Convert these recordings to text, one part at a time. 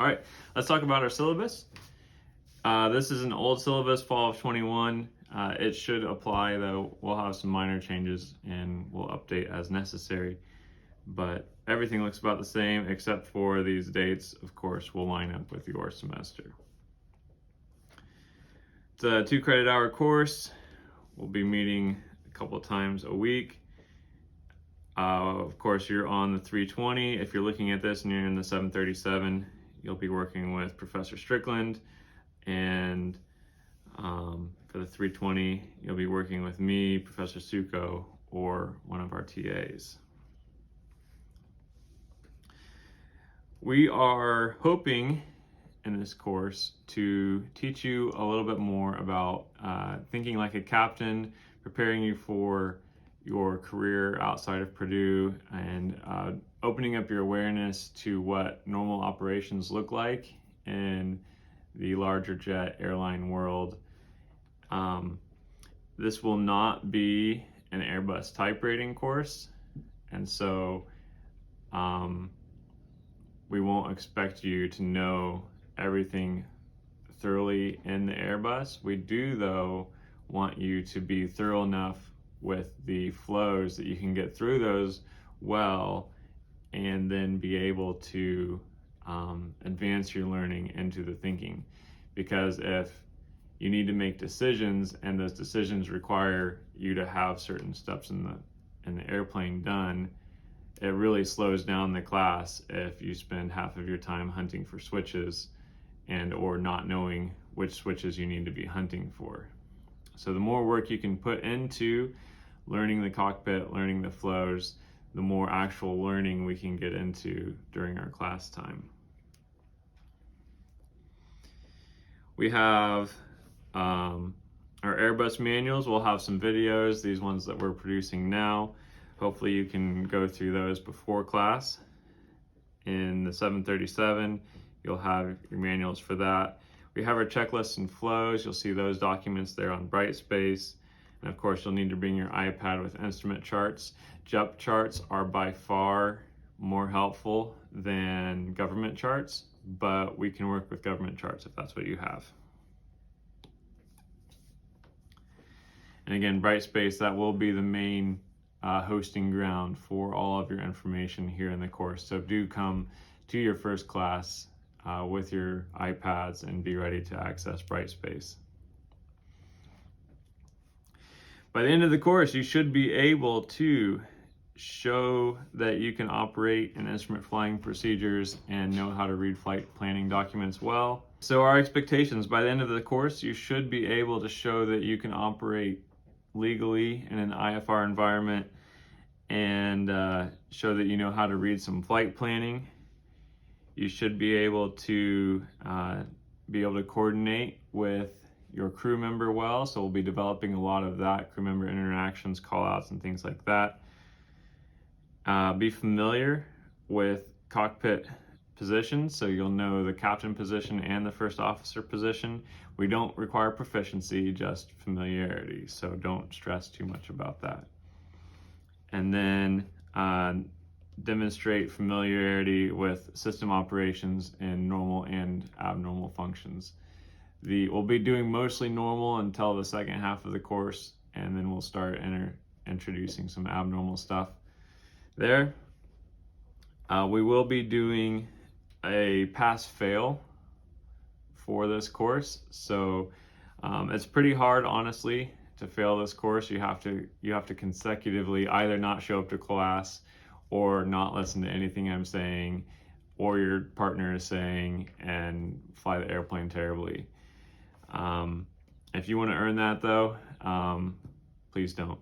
All right, let's talk about our syllabus. This is an old syllabus, fall of 21. It should apply, though we'll have some minor changes and we'll update as necessary. But everything looks about the same except for these dates, of course, will line up with your semester. It's a 2 credit hour course. We'll be meeting a couple times a week. Of course, you're on the 320. If you're looking at this and you're in the 737, you'll be working with Professor Strickland, and for the 320, you'll be working with me, Professor Suko, or one of our TAs. We are hoping in this course to teach you a little bit more about thinking like a captain, preparing you for your career outside of Purdue, and opening up your awareness to what normal operations look like in the larger jet airline world. This will not be an Airbus type rating course, and so we won't expect you to know everything thoroughly in the Airbus. We do, though, want you to be thorough enough with the flows that you can get through those well, and then be able to advance your learning into the thinking. Because if you need to make decisions and those decisions require you to have certain steps in the airplane done, it really slows down the class if you spend half of your time hunting for switches and or not knowing which switches you need to be hunting for. So the more work you can put into learning the cockpit, learning the flows, the more actual learning we can get into during our class time. We have our Airbus manuals. We'll have some videos, these ones that we're producing now. Hopefully you can go through those before class. In the 737, you'll have your manuals for that. We have our checklists and flows. You'll see those documents there on Brightspace. And of course, you'll need to bring your iPad with instrument charts. JEP charts are by far more helpful than government charts, but we can work with government charts if that's what you have. And again, Brightspace, that will be the main hosting ground for all of your information here in the course. So do come to your first class with your iPads and be ready to access Brightspace. By the end of the course, you should be able to show that you can operate in instrument flying procedures and know how to read flight planning documents well. So our expectations, by the end of the course, you should be able to show that you can operate legally in an IFR environment and show that you know how to read some flight planning. You should be able to coordinate with your crew member well, so we'll be developing a lot of that, crew member interactions, call outs, and things like that. Be familiar with cockpit positions, so you'll know the captain position and the first officer position. We don't require proficiency, just familiarity, so don't stress too much about that. And then demonstrate familiarity with system operations in normal and abnormal functions. We'll be doing mostly normal until the second half of the course, and then we'll start introducing some abnormal stuff there. We will be doing a pass-fail for this course, so it's pretty hard, honestly, to fail this course. You have to consecutively either not show up to class or not listen to anything I'm saying or your partner is saying and fly the airplane terribly. If you want to earn that, though, please don't.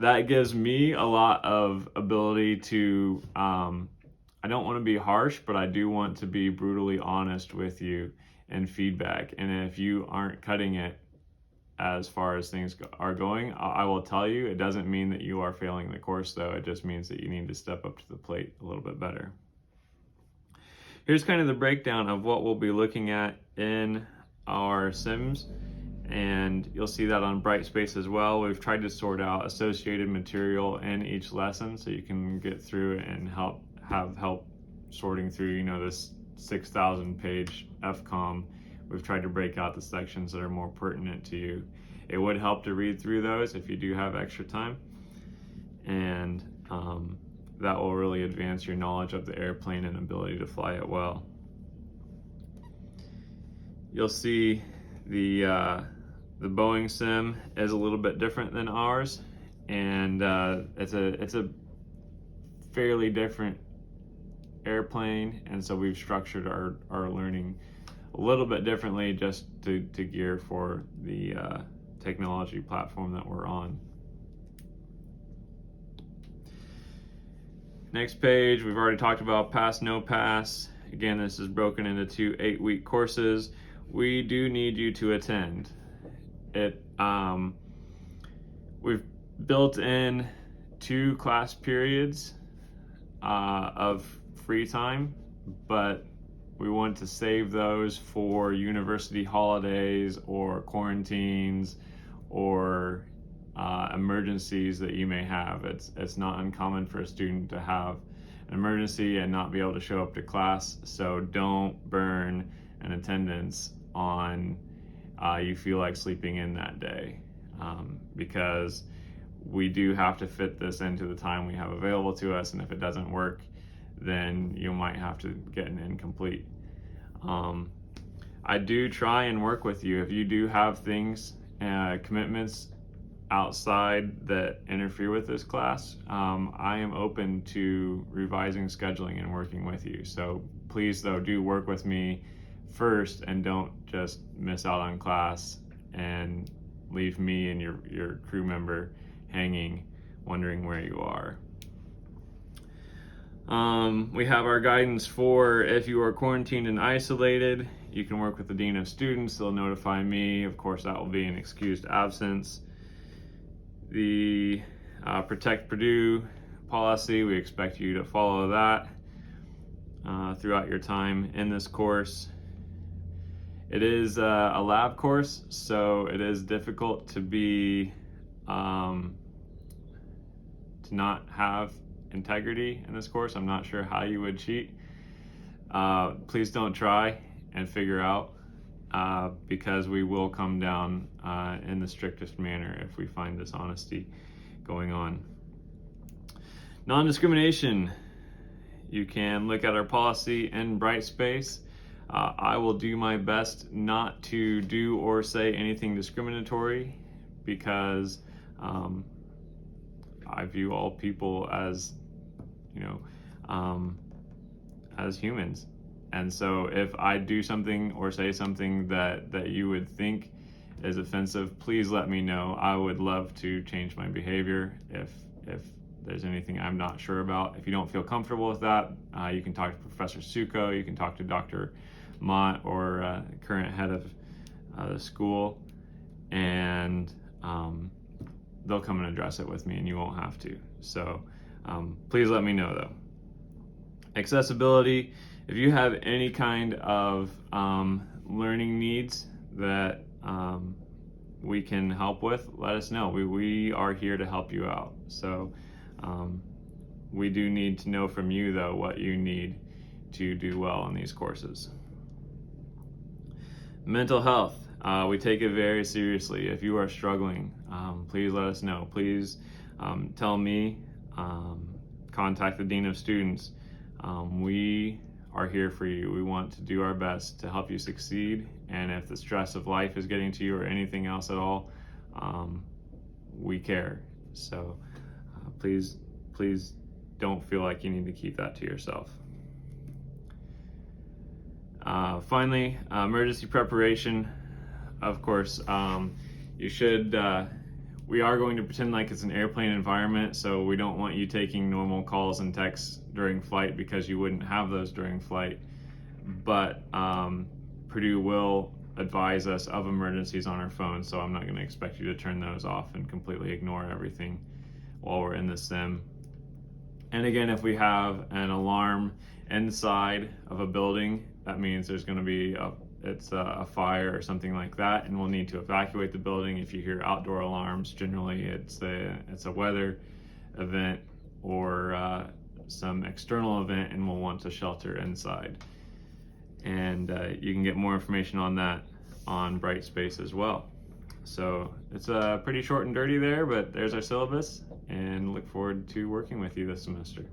That gives me a lot of ability to, I don't want to be harsh, but I do want to be brutally honest with you and feedback. And if you aren't cutting it as far as things are going, I will tell you. It doesn't mean that you are failing the course, though. It just means that you need to step up to the plate a little bit better. Here's kind of the breakdown of what we'll be looking at in our sims, and you'll see that on Brightspace as well. We've tried to sort out associated material in each lesson so you can get through it and have help sorting through, you know, this 6,000 page FCOM. We've tried to break out the sections that are more pertinent to you. It would help to read through those if you do have extra time, and that will really advance your knowledge of the airplane and ability to fly it well. You'll see the Boeing sim is a little bit different than ours, and it's a fairly different airplane, and so we've structured our learning a little bit differently just to gear for the technology platform that we're on. Next page, we've already talked about pass, no pass. Again, this is broken into 2 8-week courses. We do need you to attend it. We've built in 2 class periods of free time, but we want to save those for university holidays or quarantines or emergencies that you may have. It's not uncommon for a student to have an emergency and not be able to show up to class, so don't burn an attendance on you feel like sleeping in that day, because we do have to fit this into the time we have available to us, and if it doesn't work, then you might have to get an incomplete. I do try and work with you if you do have things, commitments outside that interfere with this class. I am open to revising scheduling and working with you. So please, though, do work with me first and don't just miss out on class and leave me and your crew member hanging, wondering where you are. We have our guidance for if you are quarantined and isolated, you can work with the Dean of Students. They'll notify me. Of course, that will be an excused absence. The Protect Purdue policy, we expect you to follow that throughout your time in this course. It is a lab course, so it is difficult to be to not have integrity in this course. I'm not sure how you would cheat. Please don't try and figure out, because we will come down in the strictest manner if we find dishonesty going on. Non-discrimination. You can look at our policy in Brightspace. I will do my best not to do or say anything discriminatory, because I view all people as, as humans. And so if I do something or say something that you would think is offensive, please let me know. I would love to change my behavior if there's anything I'm not sure about. If you don't feel comfortable with that, you can talk to Professor Suko, you can talk to Dr. Mott, or current head of the school, and they'll come and address it with me, and you won't have to. So please let me know, though. Accessibility. If you have any kind of learning needs that we can help with, let us know. We are here to help you out. So we do need to know from you, though, what you need to do well in these courses. Mental health. We take it very seriously. If you are struggling, please let us know. Please tell me, contact the Dean of Students. We are here for you. We want to do our best to help you succeed, and if the stress of life is getting to you or anything else at all, we care. So please don't feel like you need to keep that to yourself. Finally, emergency preparation. Of course, you should, we are going to pretend like it's an airplane environment, so we don't want you taking normal calls and texts during flight, because you wouldn't have those during flight. But Purdue will advise us of emergencies on our phones, so I'm not going to expect you to turn those off and completely ignore everything while we're in the sim. And again, if we have an alarm inside of a building, that means there's going to be a fire or something like that, and we'll need to evacuate the building. If you hear outdoor alarms, generally it's a weather event or some external event and will want to shelter inside. And you can get more information on that on Brightspace as well. So it's pretty short and dirty there, but there's our syllabus, and look forward to working with you this semester.